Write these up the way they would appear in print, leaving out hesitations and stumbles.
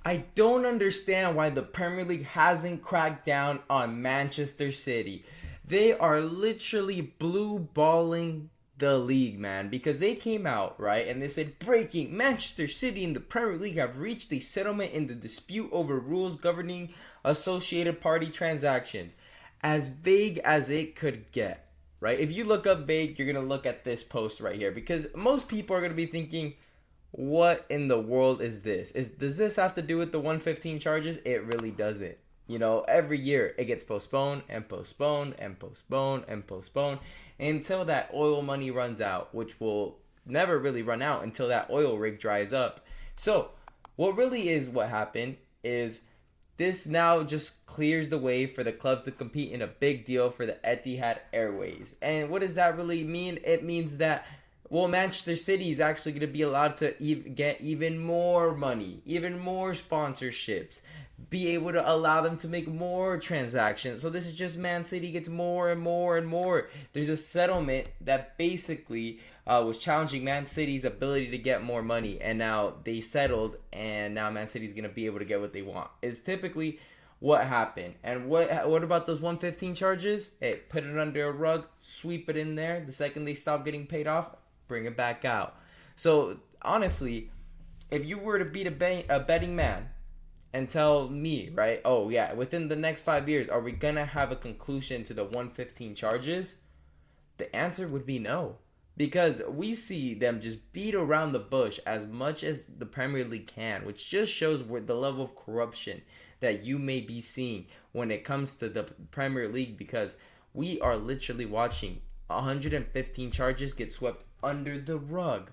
I don't understand why the Premier League hasn't cracked down on Manchester City. They are literally blue balling the league, man, because they came out, right, and they said, breaking, Manchester City and the Premier League have reached a settlement in the dispute over rules governing associated party transactions. As vague as it could get, right? If you look up vague, you're going to look at this post right here because most people are going to be thinking, what in the world is this? Does this have to do with the 115 charges? It really doesn't. You know, every year it gets postponed and postponed and postponed and postponed until that oil money runs out, which will never really run out until that oil rig dries up. So, what happened is this now just clears the way for the club to compete in a big deal for the Etihad Airways. And what does that really mean? It means that Manchester City is actually going to be allowed to get even more money, even more sponsorships, be able to allow them to make more transactions. So this is just Man City gets more and more and more. There's a settlement that basically was challenging Man City's ability to get more money, and now they settled, and now Man City's going to be able to get what they want. Is typically what happened. And what about those 115 charges? Hey, put it under a rug, sweep it in there. The second they stop getting paid off, bring it back out. So honestly, if you were to beat a betting man and tell me, right, oh yeah, within the next 5 years, are we gonna have a conclusion to the 115 charges? The answer would be no. Because we see them just beat around the bush as much as the Premier League can, which just shows where the level of corruption that you may be seeing when it comes to the Premier League. Because we are literally watching 115 charges get swept under the rug.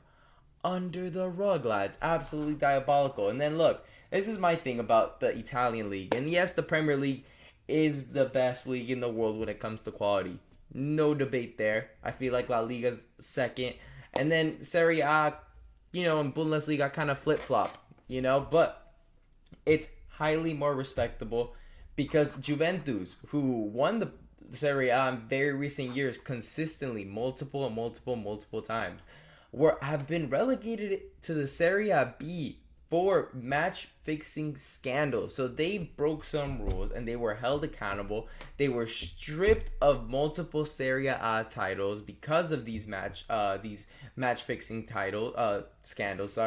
Under the rug, lads. Absolutely diabolical. And then look, this is my thing about the Italian league. And yes, the Premier League is the best league in the world when it comes to quality. No debate there. I feel like La Liga's second. And then Serie A, and Bundesliga kind of flip-flop, But it's highly more respectable because Juventus, who won the Serie A in very recent years consistently, multiple times, have been relegated to the Serie B for match fixing scandals. So they broke some rules and they were held accountable. They were stripped of multiple Serie A titles because of these match fixing scandals.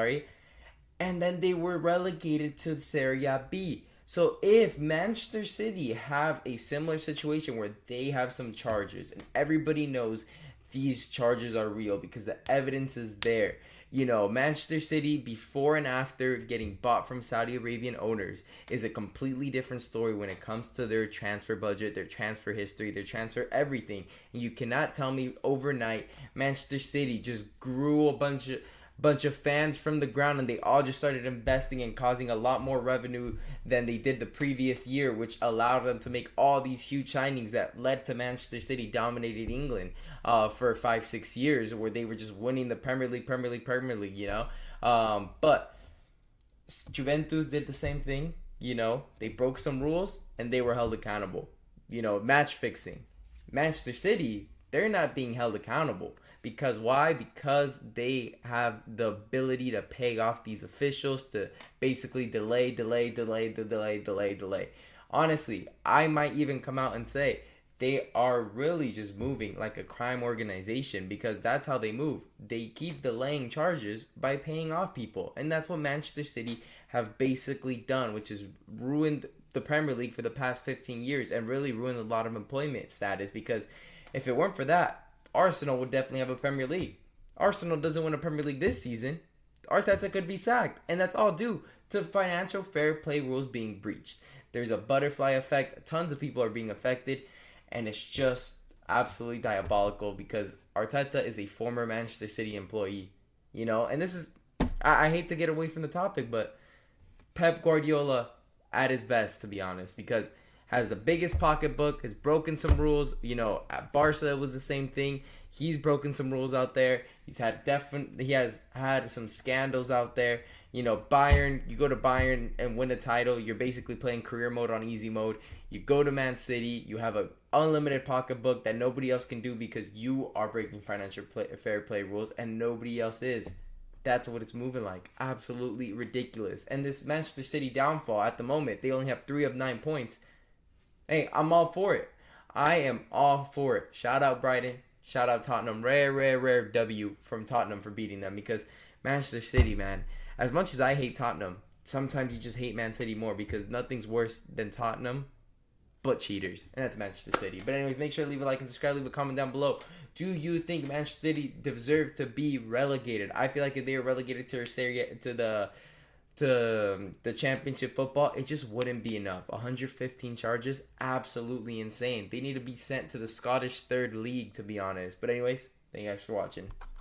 And then they were relegated to Serie B. So if Manchester City have a similar situation where they have some charges and everybody knows these charges are real because the evidence is there. Manchester City before and after getting bought from Saudi Arabian owners is a completely different story when it comes to their transfer budget, their transfer history, their transfer everything. And you cannot tell me overnight Manchester City just grew a bunch of fans from the ground and they all just started investing and causing a lot more revenue than they did the previous year, which allowed them to make all these huge signings that led to Manchester City dominating England for 5-6 years, where they were just winning the Premier League, but Juventus did the same thing. They broke some rules and they were held accountable. Match fixing. Manchester City, they're not being held accountable. Because why? Because they have the ability to pay off these officials to basically delay. Honestly, I might even come out and say they are really just moving like a crime organization because that's how they move. They keep delaying charges by paying off people. And that's what Manchester City have basically done, which has ruined the Premier League for the past 15 years and really ruined a lot of employment status. Because if it weren't for that, Arsenal would definitely have a Premier League. Arsenal doesn't win a Premier League this season. Arteta could be sacked, and that's all due to financial fair play rules being breached. There's a butterfly effect. Tons of people are being affected, and it's just absolutely diabolical because Arteta is a former Manchester City employee. And this is, I hate to get away from the topic, but Pep Guardiola at his best, to be honest, because has the biggest pocketbook, has broken some rules. At Barca it was the same thing. He's broken some rules out there. He has had some scandals out there. Bayern, you go to Bayern and win a title, you're basically playing career mode on easy mode. You go to Man City, you have an unlimited pocketbook that nobody else can do because you are breaking fair play rules and nobody else is. That's what it's moving like. Absolutely ridiculous. And this Manchester City downfall at the moment, they only have 3 of 9 points. Hey, I'm all for it. I am all for it. Shout out Brighton. Shout out Tottenham. Rare W from Tottenham for beating them, because Manchester City, man, as much as I hate Tottenham, sometimes you just hate Man City more, because nothing's worse than Tottenham but cheaters. And that's Manchester City. But anyways, make sure to leave a like and subscribe. Leave a comment down below. Do you think Manchester City deserve to be relegated? I feel like if they were relegated to the championship football, it just wouldn't be enough. 115 charges, absolutely insane. They need to be sent to the Scottish Third League, to be honest. But anyways, thank you guys for watching.